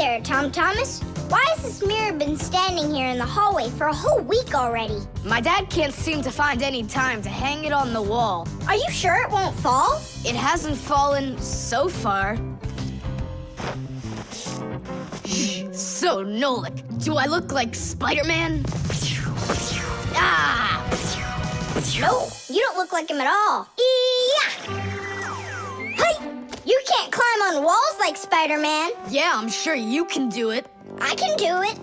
there, Tom Thomas. Why has this mirror been standing here in the hallway for a whole week already? My dad can't seem to find any time to hang it on the wall. Are you sure it won't fall? It hasn't fallen so far. So, Nolik, do I look like Spider-Man? Ah! No, you don't look like him at all. Yeah! Hey! You can't climb on walls like Spider-Man. Yeah, I'm sure you can do it. I can do it.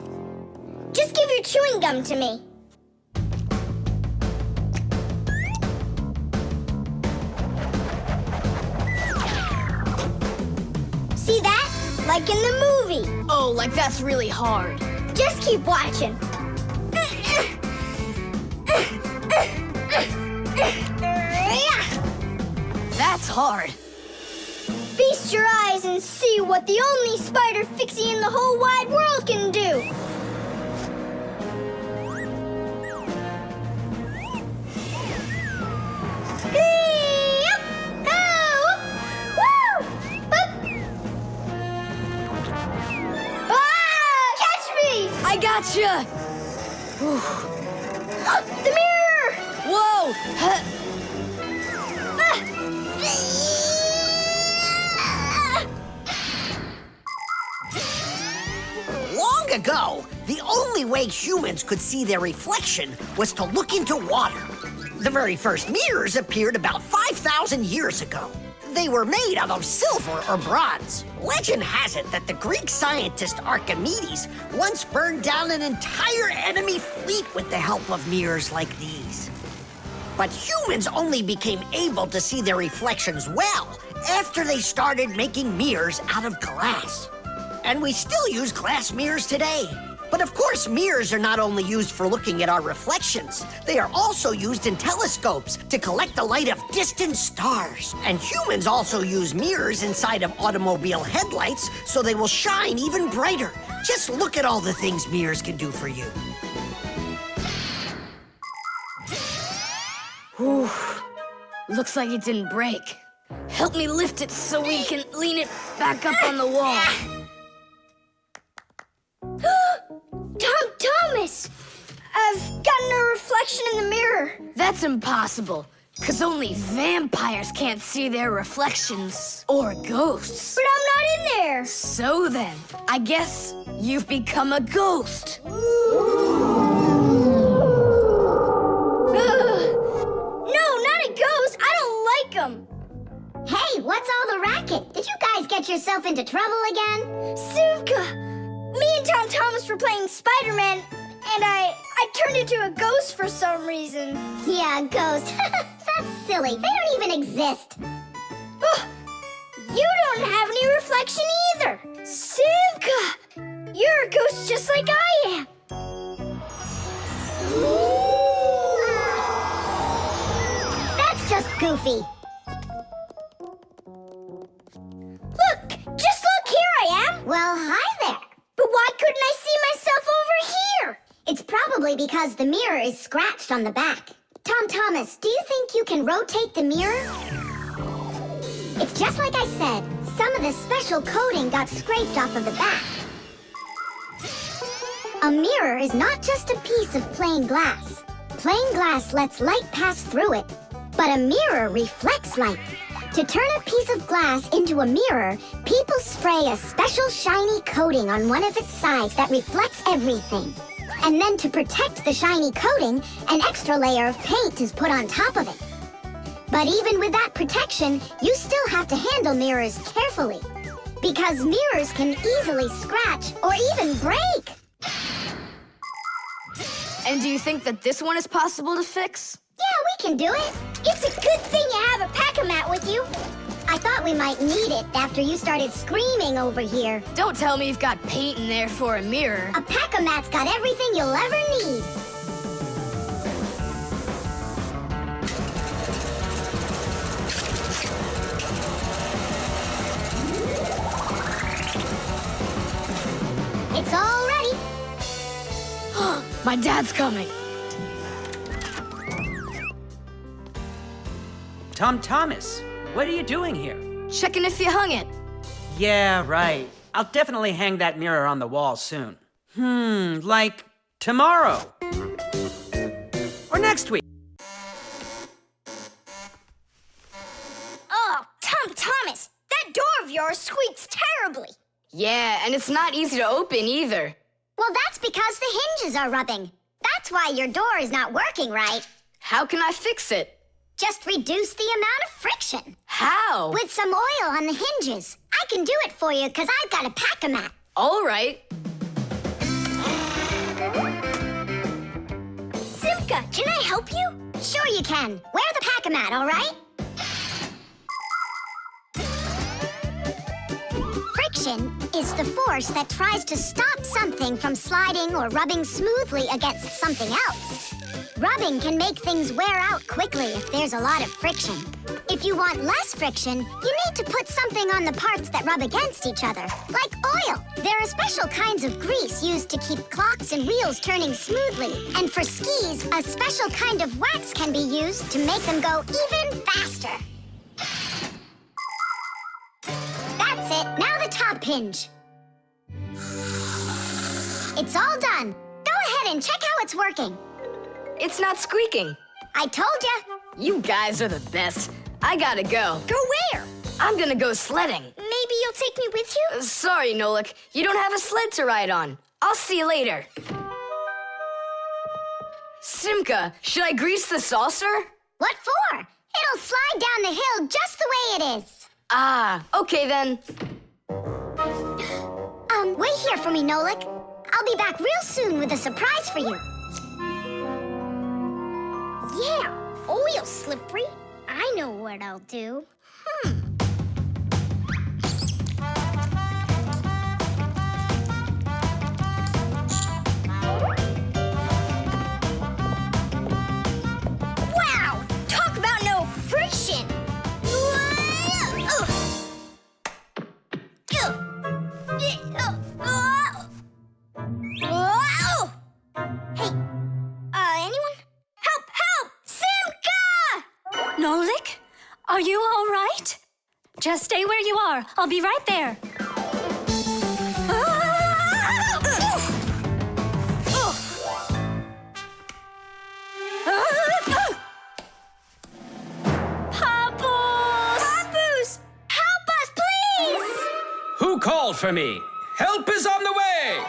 Just give your chewing gum to me. See that? Like in the movie. Oh, like that's really hard. Just keep watching. That's hard. Feast your eyes and see what the only spider Fixie in the whole wide world can do. Catch me! I gotcha! The mirror! Whoa! Long ago, the only way humans could see their reflection was to look into water. The very first mirrors appeared about 5,000 years ago. They were made out of silver or bronze. Legend has it that the Greek scientist Archimedes once burned down an entire enemy fleet with the help of mirrors like these. But humans only became able to see their reflections well after they started making mirrors out of glass. And we still use glass mirrors today. But of course, mirrors are not only used for looking at our reflections, they are also used in telescopes to collect the light of distant stars. And humans also use mirrors inside of automobile headlights so they will shine even brighter. Just look at all the things mirrors can do for you. Whew. Looks like it didn't break. Help me lift it so we can lean it back up on the wall. Tom Thomas! I've gotten a reflection in the mirror. That's impossible, because only vampires can't see their reflections. Or ghosts. But I'm not in there. So then, I guess you've become a ghost. No, not a ghost. I don't like them. Hey, what's all the racket? Did you guys get yourself into trouble again? Simka! Me and Tom Thomas were playing Spider-Man, and I turned into a ghost for some reason. Yeah, ghost. That's silly. They don't even exist. Oh, you don't have any reflection either. Simka! You're a ghost just like I am. That's just goofy. Look! Just look! Here I am! Well, hi there. But why couldn't I see myself over here? It's probably because the mirror is scratched on the back. Tom Thomas, do you think you can rotate the mirror? It's just like I said. Some of the special coating got scraped off of the back. A mirror is not just a piece of plain glass. Plain glass lets light pass through it, but a mirror reflects light. To turn a piece of glass into a mirror, people spray a special shiny coating on one of its sides that reflects everything. And then to protect the shiny coating, an extra layer of paint is put on top of it. But even with that protection, you still have to handle mirrors carefully, because mirrors can easily scratch or even break. And do you think that this one is possible to fix? Yeah, we can do it. It's a good thing you have a pack-a-mat with you. I thought we might need it after you started screaming over here. Don't tell me you've got paint in there for a mirror. A pack-a-mat's got everything you'll ever need. It's all ready. My dad's coming. Tom Thomas, what are you doing here? Checking if you hung it. Yeah, right. I'll definitely hang that mirror on the wall soon. Like tomorrow. Or next week. Oh, Thomas, that door of yours squeaks terribly. Yeah, and it's not easy to open either. Well, that's because the hinges are rubbing. That's why your door is not working right. How can I fix it? Just reduce the amount of friction. How? With some oil on the hinges. I can do it for you because I've got a pack-a-mat. All right. Simka, can I help you? Sure you can. Wear the pack-a-mat, all right? Friction is the force that tries to stop something from sliding or rubbing smoothly against something else. Rubbing can make things wear out quickly if there's a lot of friction. If you want less friction, you need to put something on the parts that rub against each other, like oil. There are special kinds of grease used to keep clocks and wheels turning smoothly. And for skis, a special kind of wax can be used to make them go even faster. That's it. Now the top hinge. It's all done. Go ahead and check how it's working. It's not squeaking. I told ya. You guys are the best. I gotta go. Go where? I'm gonna go sledding. Maybe you'll take me with you? Sorry, Nolik. You don't have a sled to ride on. I'll see you later. Simka, should I grease the saucer? What for? It'll slide down the hill just the way it is. Ah, okay then. Wait here for me, Nolik. I'll be back real soon with a surprise for you. Yeah, oil slippery. I know what I'll do. Wow! Talk about no friction! Hey, anyone? Help! Help! Simka! Nolik, are you all right? Just stay where you are. I'll be right there. Papoose! Help us, please! Who called for me? Help is on the way!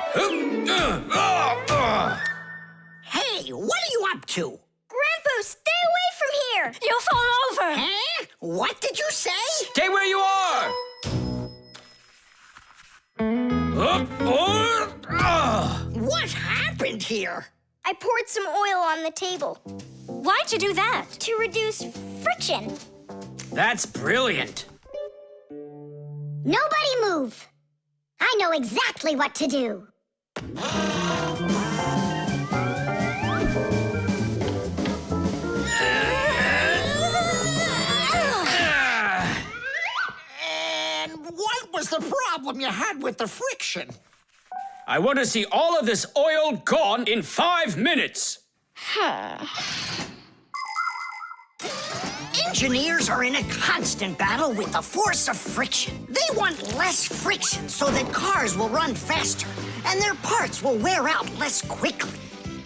Hey, what are you up to? Grandpa, stay away from here! You'll fall over. Huh? What did you say? Stay where you are! What happened here? I poured some oil on the table Why'd you do that? to reduce friction. That's brilliant. Nobody move. I know exactly what to do. And what was the problem you had with the friction? I want to see all of this oil gone in 5 minutes. Engineers are in a constant battle with the force of friction. They want less friction so that cars will run faster and their parts will wear out less quickly.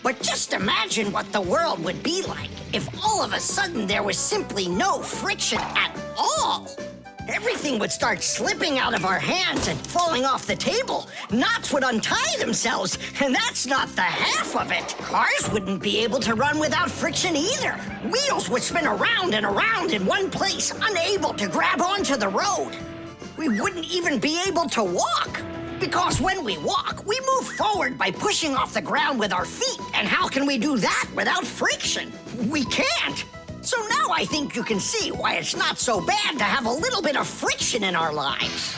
But just imagine what the world would be like if all of a sudden there was simply no friction at all. Everything would start slipping out of our hands and falling off the table. Knots would untie themselves, and that's not the half of it. Cars wouldn't be able to run without friction either. Wheels would spin around and around in one place, unable to grab onto the road. We wouldn't even be able to walk. Because when we walk, we move forward by pushing off the ground with our feet. And how can we do that without friction? We can't. So now I think you can see why it's not so bad to have a little bit of friction in our lives.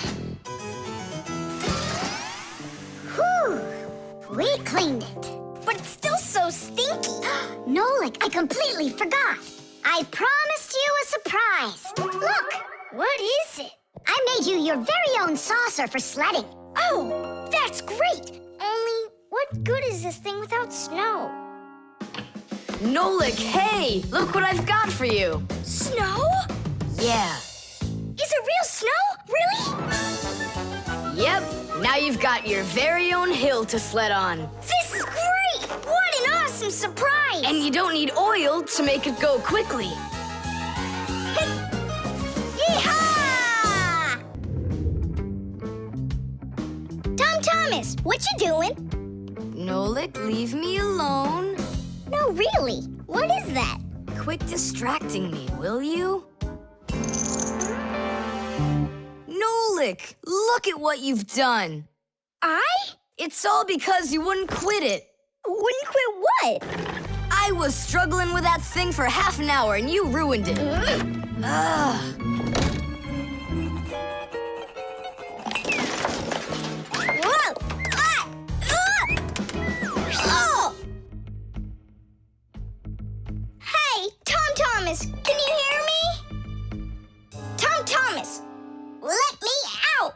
Whew. We cleaned it. But it's still so stinky. Nolik, I completely forgot. I promised you a surprise. Look, What is it? I made you your very own saucer for sledding. Oh, that's great. Only, what good is this thing without snow? Nolik, hey! Look what I've got for you. Snow? Yeah. Is it real snow? Really? Yep. Now you've got your very own hill to sled on. This is great! What an awesome surprise! And you don't need oil to make it go quickly. Yeehaw! Tom Thomas, what you doing? Nolik, leave me alone. No, really. What is that? Quit distracting me, will you? Nolik, look at what you've done. I? It's all because you wouldn't quit it. Wouldn't quit what? I was struggling with that thing for half an hour and you ruined it. Ugh. Whoa! Oh! Hey, Tom Thomas, can you hear me? Tom Thomas, let me out!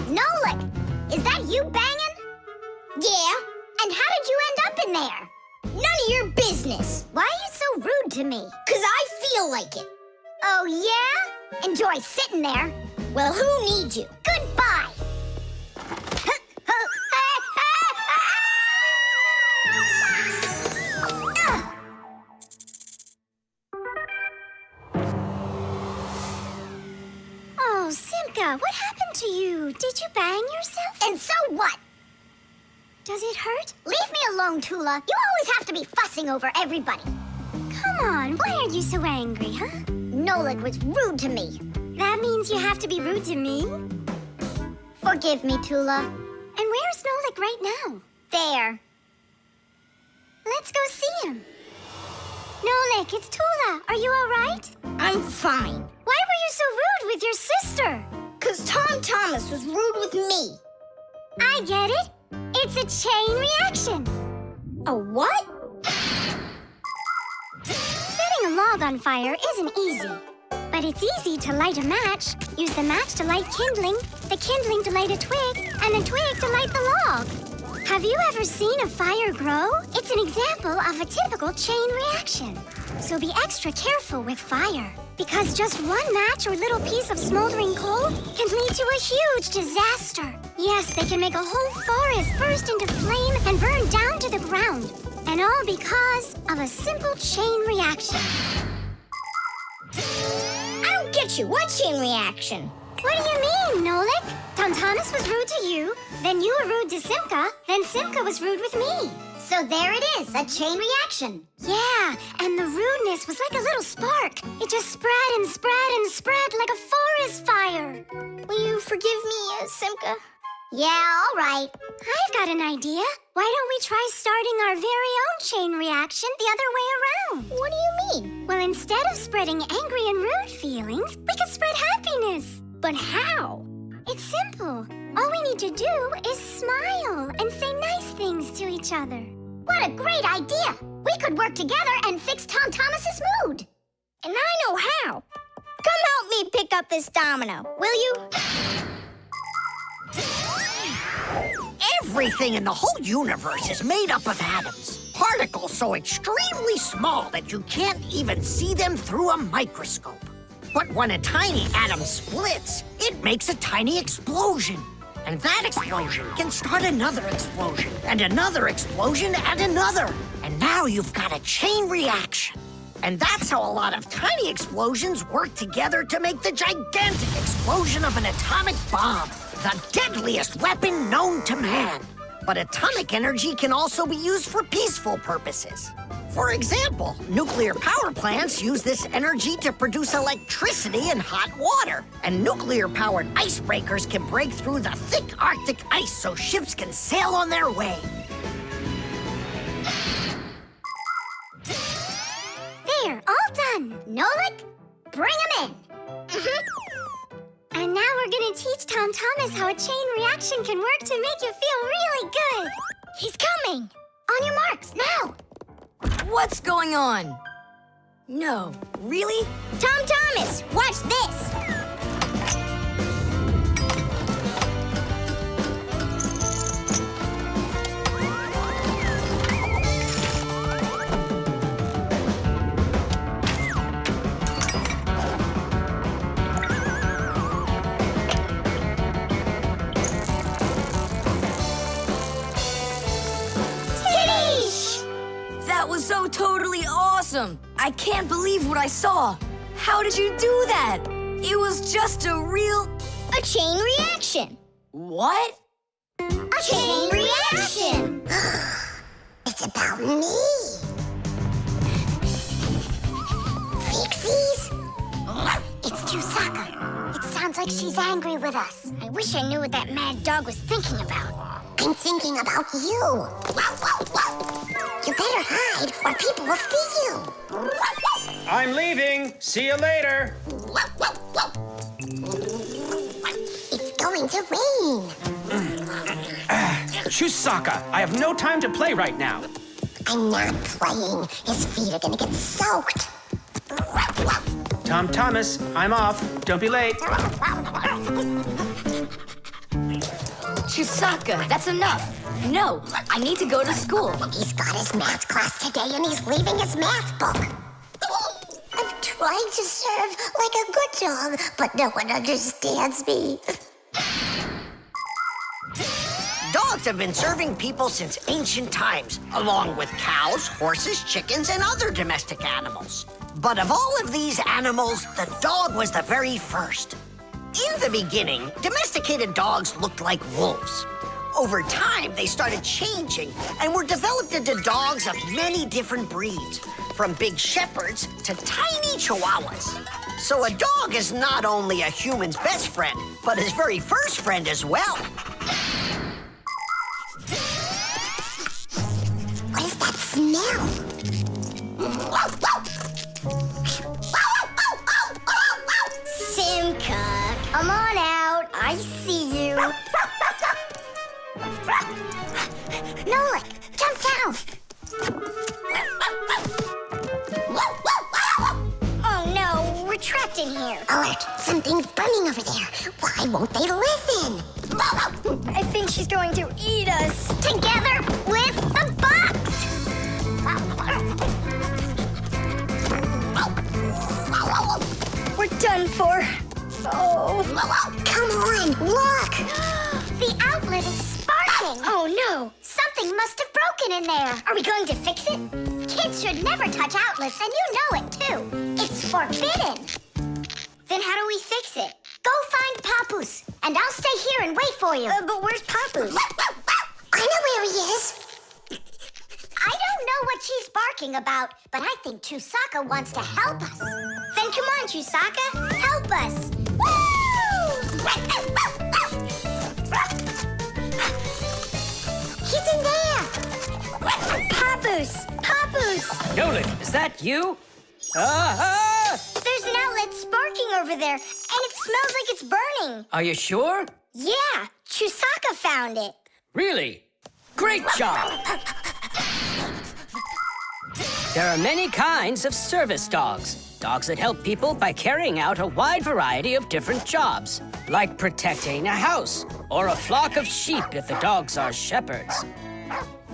Nolik, is that you banging? Yeah, And how did you end up in there? none of your business. Why are you so rude to me? 'Cause I feel like it. Oh, yeah? Enjoy sitting there. Well, who needs you? Goodbye. Oh, Simka, what happened to you? Did you bang yourself? And so what? Does it hurt? Leave me alone, Tula. You always have to be fussing over everybody. Come on, why are you so angry, huh? Nolik was rude to me. That means you have to be rude to me? Forgive me, Tula. And where's Nolik right now? There. Let's go see him. Nolik, it's Tula. Are you all right? I'm fine. Why were you so rude with your sister? 'Cause Tom Thomas was rude with me. I get it. It's a chain reaction. A what? Setting a log on fire isn't easy. But it's easy to light a match. Use the match to light kindling, the kindling to light a twig, and the twig to light the log. Have you ever seen a fire grow? It's an example of a typical chain reaction. So be extra careful with fire. Because just one match or little piece of smoldering coal can lead to a huge disaster. Yes, they can make a whole forest burst into flame and burn down to the ground. And all because of a simple chain reaction. I don't get you. What chain reaction? What do you mean, Nolik? Tom Thomas was rude to you, then you were rude to Simka, then Simka was rude with me. So there it is, a chain reaction. Yeah, and the rudeness was like a little spark. It just spread and spread and spread like a forest fire. Will you forgive me, Simka? Yeah, all right. I've got an idea. Why don't we try starting our very own chain reaction the other way around? What do you mean? Well, instead of spreading angry and rude feelings, we could spread happiness. But how? It's simple. All we need to do is smile and say nice things to each other. What a great idea! We could work together and fix Tom Thomas's mood. And I know how. Come help me pick up this domino, will you? Everything in the whole universe is made up of atoms. Particles so extremely small that you can't even see them through a microscope. But when a tiny atom splits, it makes a tiny explosion. And that explosion can start another explosion, and another explosion, and another. And now you've got a chain reaction. And that's how a lot of tiny explosions work together to make the gigantic explosion of an atomic bomb, the deadliest weapon known to man. But atomic energy can also be used for peaceful purposes. For example, nuclear power plants use this energy to produce electricity and hot water. And nuclear-powered icebreakers can break through the thick Arctic ice so ships can sail on their way. There, all done. Nolik, bring him in. And now we're gonna teach Tom Thomas how a chain reaction can work to make you feel really good. He's coming. On your marks, now. What's going on? No, really? Tom Thomas, watch this. awesome! I can't believe what I saw! How did you do that? It was just a chain reaction. What? A chain reaction. It's about me. Fixies? It's Chusaka. It sounds like she's angry with us. I wish I knew what that mad dog was thinking about. I'm thinking about you. You better hide or people will see you. I'm leaving. See you later. It's going to rain. Chusaka, I have no time to play right now. I'm not playing. His feet are gonna get soaked. Tom Thomas, I'm off. Don't be late. Chusaka, that's enough. No, I need to go to school. He's got his math class today and he's leaving his math book. I'm trying to serve like a good dog, but no one understands me. Dogs have been serving people since ancient times, along with cows, horses, chickens, and other domestic animals. But of all of these animals, the dog was the very first. In the beginning, domesticated dogs looked like wolves. Over time, they started changing and were developed into dogs of many different breeds, from big shepherds to tiny chihuahuas. So a dog is not only a human's best friend, but his very first friend as well. What is that smell? Simka, come on out. I see you. Nolik, jump down. Oh no, we're trapped in here. Alert, something's burning over there. Why won't they listen? I think she's going to eat us. Together with the box. We're done for. Oh. Come on, look. The outlet is sparking. Oh no. Something must have broken in there. Are we going to fix it? Kids should never touch outlets, and you know it, too. It's forbidden. Then how do we fix it? Go find Papoose, and I'll stay here and wait for you. But where's Papoose? I know where he is. I don't know what she's barking about, but I think Chusaka wants to help us. Then come on, Chusaka. Help us. He's in there. Papoose! Papoose! Nolik, is that you? Ah! There's an outlet sparking over there, and it smells like it's burning. Are you sure? Yeah, Chusaka found it. Really? Great job! There are many kinds of service dogs. Dogs that help people by carrying out a wide variety of different jobs, like protecting a house or a flock of sheep if the dogs are shepherds.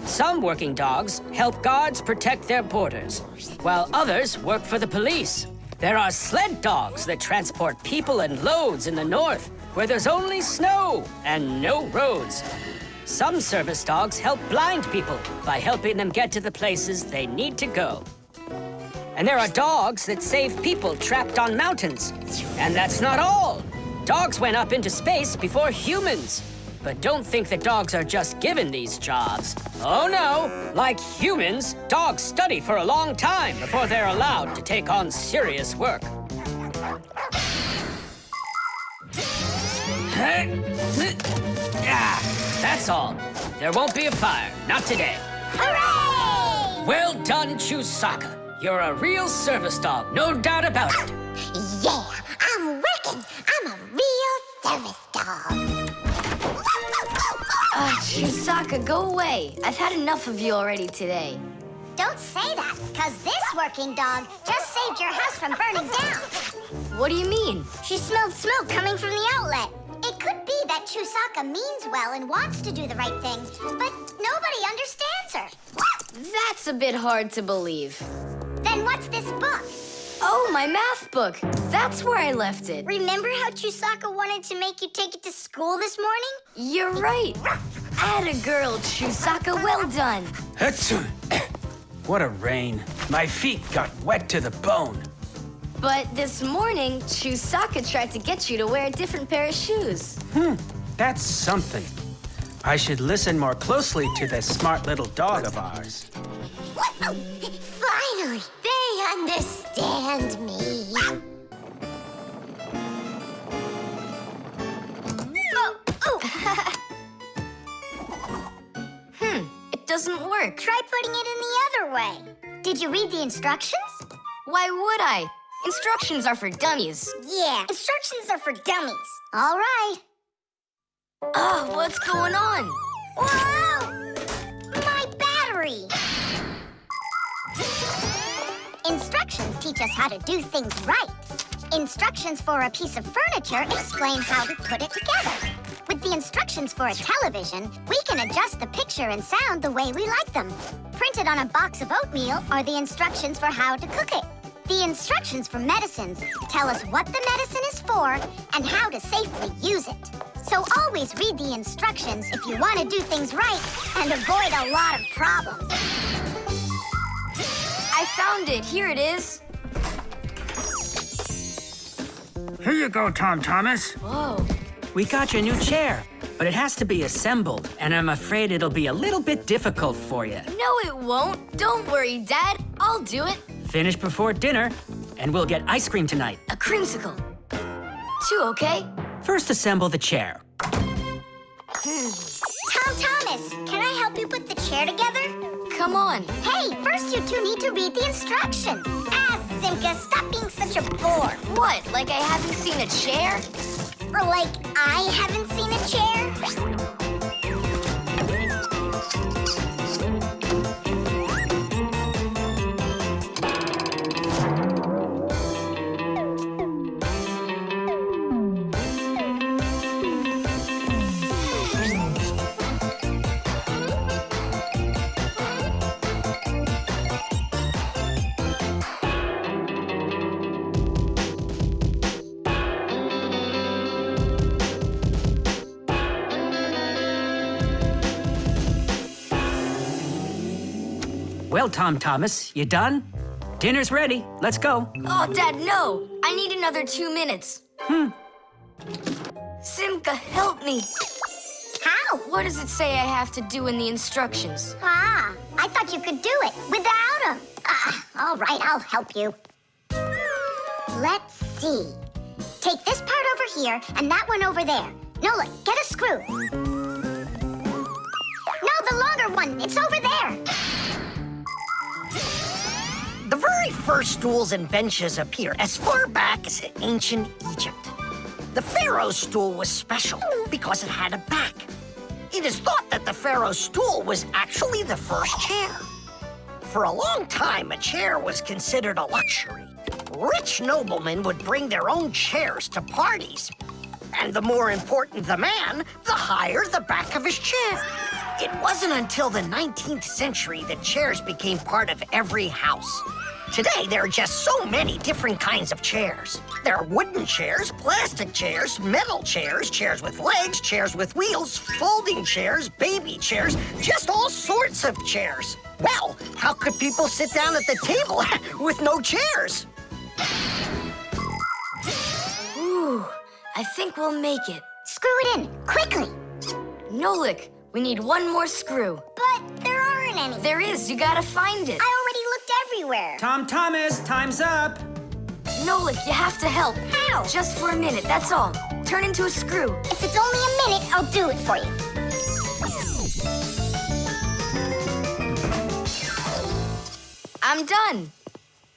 Some working dogs help guards protect their borders, while others work for the police. There are sled dogs that transport people and loads in the north, where there's only snow and no roads. Some service dogs help blind people by helping them get to the places they need to go. And there are dogs that save people trapped on mountains. And that's not all. Dogs went up into space before humans. But don't think that dogs are just given these jobs. Oh no, like humans, dogs study for a long time before they're allowed to take on serious work. That's all. There won't be a fire, not today. Hooray! Well done, Chusaka. You're a real service dog, no doubt about it. Yeah, I'm working. I'm a real service dog. Chusaka, go away. I've had enough of you already today. Don't say that, because this working dog just saved your house from burning down. What do you mean? She smelled smoke coming from the outlet. It could be that Chusaka means well and wants to do the right thing, but nobody understands her. That's a bit hard to believe. Then what's this book? Oh, my math book. That's where I left it. Remember how Chusaka wanted to make you take it to school this morning? You're right. Atta girl, Chusaka. Well done. What a rain. My feet got wet to the bone. But this morning, Chusaka tried to get you to wear a different pair of shoes. That's something. I should listen more closely to this smart little dog of ours. Finally, they understand me. It doesn't work. Try putting it in the other way. Did you read the instructions? Why would I? Instructions are for dummies. Yeah, instructions are for dummies. All right. Oh, what's going on? Whoa! My battery! Instructions teach us how to do things right. Instructions for a piece of furniture explain how to put it together. With the instructions for a television, we can adjust the picture and sound the way we like them. Printed on a box of oatmeal are the instructions for how to cook it. The instructions for medicines tell us what the medicine is for and how to safely use it. So always read the instructions if you want to do things right and avoid a lot of problems. I found it. Here it is. Here you go, Tom Thomas. Whoa. We got you a new chair, but it has to be assembled, and I'm afraid it'll be a little bit difficult for you. No, it won't. Don't worry, Dad. I'll do it. Finish before dinner, and we'll get ice cream tonight. A creamsicle. 2, okay? First, assemble the chair. Tom Thomas, can I help you put the chair together? Come on. Hey, first you two need to read the instructions. Ah, Simka, stop being such a bore. What, like I haven't seen a chair? Or like I haven't seen a chair? Well, Tom Thomas, you done? Dinner's ready. Let's go. Oh, Dad, no. I need another 2 minutes. Simka, help me. How? What does it say I have to do in the instructions? Ah, I thought you could do it without them. All right, I'll help you. Let's see. Take this part over here and that one over there. Nolik, get a screw. No, the longer one. It's over there. The very first stools and benches appear as far back as ancient Egypt. The pharaoh's stool was special because it had a back. It is thought that the pharaoh's stool was actually the first chair. For a long time, a chair was considered a luxury. Rich noblemen would bring their own chairs to parties. And the more important the man, the higher the back of his chair. It wasn't until the 19th century that chairs became part of every house. Today, there are just so many different kinds of chairs. There are wooden chairs, plastic chairs, metal chairs, chairs with legs, chairs with wheels, folding chairs, baby chairs, just all sorts of chairs. Well, how could people sit down at the table with no chairs? Ooh, I think we'll make it. Screw it in, quickly. Nolik, we need one more screw. But there aren't any. There is, you gotta find it. I already looked everywhere. Tom Thomas, time's up. Nolik, you have to help. How? Just for a minute, that's all. Turn into a screw. If it's only a minute, I'll do it for you. I'm done.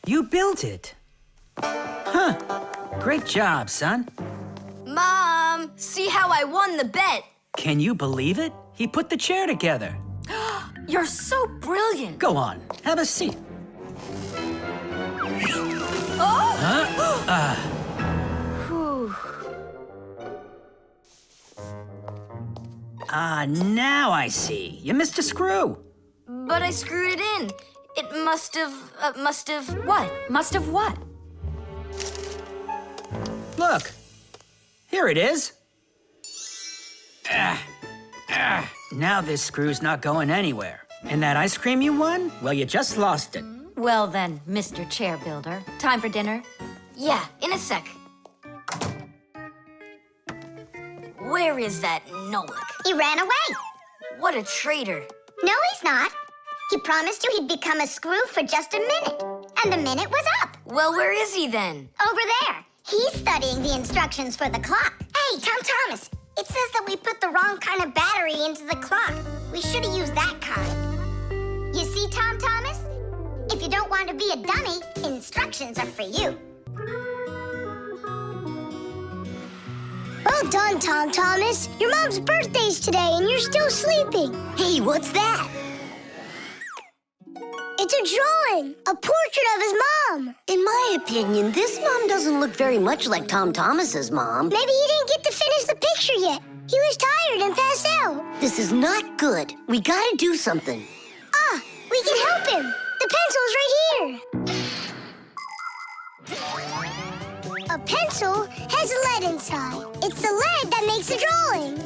You built it. Huh. Great job, son. Mom, see how I won the bet. Can you believe it? He put the chair together. You're so brilliant. Go on, have a seat. Whew. Now I see. You missed a screw. But I screwed it in. It must have what? Must have what? Look, here it is. Now this screw's not going anywhere. And that ice cream you won? Well, you just lost it. Well then, Mr. Chair Builder, time for dinner? Yeah, in a sec. Where is that Nolik? He ran away. What a traitor. No, he's not. He promised you he'd become a screw for just a minute. And the minute was up. Well, where is he then? Over there. He's studying the instructions for the clock. Hey, Tom Thomas, it says that we put the wrong kind of battery into the clock. We should have used that kind. You see, Tom Thomas? If you don't want to be a dummy, instructions are for you. Well done, Tom Thomas. Your mom's birthday's today and you're still sleeping. Hey, what's that? It's a drawing, a portrait of his mom. In my opinion, this mom doesn't look very much like Tom Thomas's mom. Maybe he didn't get to finish the picture yet. He was tired and passed out. This is not good. We gotta do something. Ah, we can help him. The pencil's right here. A pencil has lead inside. It's the lead that makes the drawing.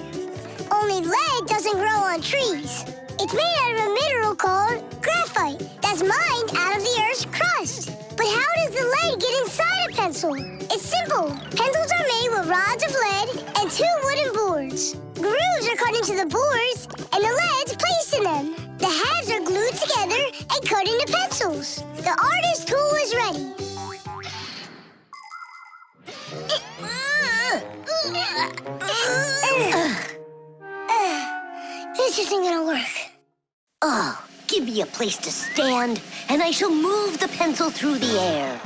Only lead doesn't grow on trees. It's made out of a mineral called graphite that's mined out of the Earth's crust. But how does the lead get inside a pencil? It's simple. Pencils are made with rods of lead and 2 wooden boards. Grooves are cut into the boards and the lead's placed in them. The halves are glued together and cut into pencils. The artist's tool is ready. This isn't gonna work. Oh, give me a place to stand, and I shall move the pencil through the air.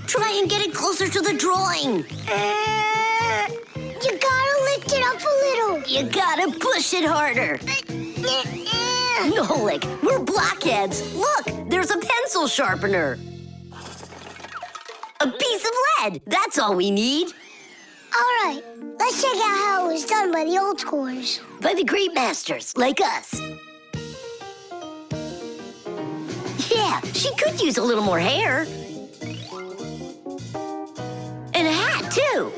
Try and get it closer to the drawing. You gotta lift it up a little. You gotta push it harder. Nolik, we're blockheads. Look, there's a pencil sharpener. A piece of lead. That's all we need. All right, let's check out how it was done by the old scores. By the great masters, like us. Yeah, she could use a little more hair. And a hat, too.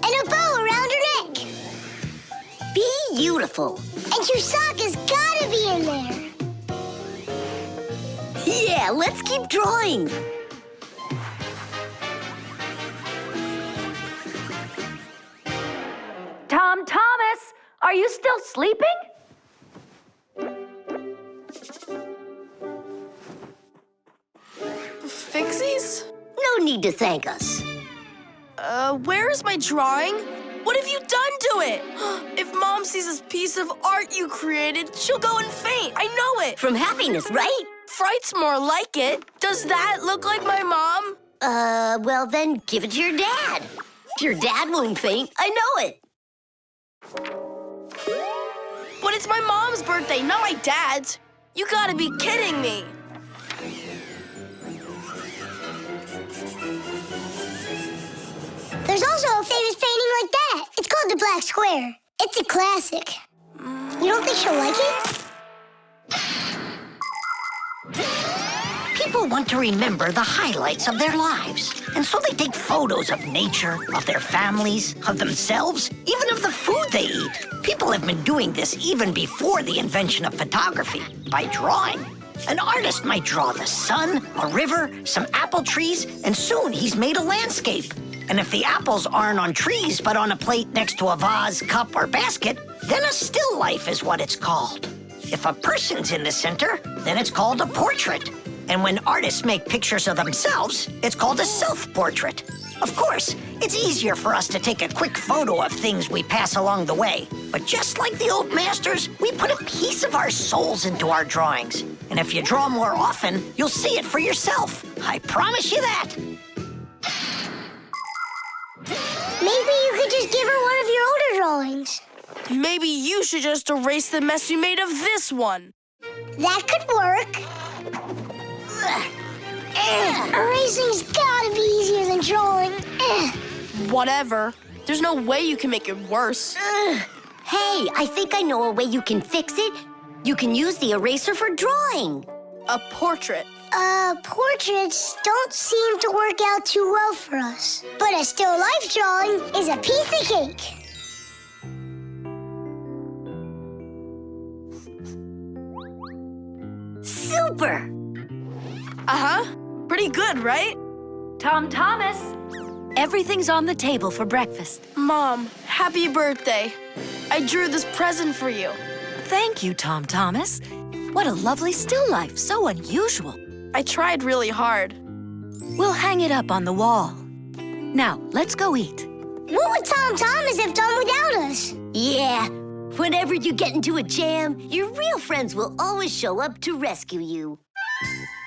And a bow around her neck. Beautiful. And Chusaka's gotta be in there. Yeah, let's keep drawing. Tom Thomas, are you still sleeping? Fixies? No need to thank us. Where is my drawing? What have you done to it? If Mom sees this piece of art you created, she'll go and faint. I know it. From happiness, right? Fright's more like it. Does that look like my mom? Well then, give it to your dad. Your dad won't faint. I know it. But it's my mom's birthday, not my dad's. You gotta be kidding me. There's also a famous painting like that. It's called the Black Square. It's a classic. You don't think she'll like it? People want to remember the highlights of their lives. And so they take photos of nature, of their families, of themselves, even of the food they eat. People have been doing this even before the invention of photography, by drawing. An artist might draw the sun, a river, some apple trees, and soon he's made a landscape. And if the apples aren't on trees but on a plate next to a vase, cup, or basket, then a still life is what it's called. If a person's in the center, then it's called a portrait. And when artists make pictures of themselves, it's called a self-portrait. Of course, it's easier for us to take a quick photo of things we pass along the way. But just like the old masters, we put a piece of our souls into our drawings. And if you draw more often, you'll see it for yourself. I promise you that. Maybe you could just give her one of your older drawings. Maybe you should just erase the mess you made of this one. That could work. Erasing's gotta be easier than drawing. Whatever. There's no way you can make it worse. Hey, I think I know a way you can fix it. You can use the eraser for drawing. A portrait. Portraits don't seem to work out too well for us. But a still life drawing is a piece of cake. Super! Uh-huh. Pretty good, right? Tom Thomas, everything's on the table for breakfast. Mom, happy birthday. I drew this present for you. Thank you, Tom Thomas. What a lovely still life, so unusual. I tried really hard. We'll hang it up on the wall. Now, let's go eat. What would Tom Thomas have done without us? Yeah, whenever you get into a jam, your real friends will always show up to rescue you.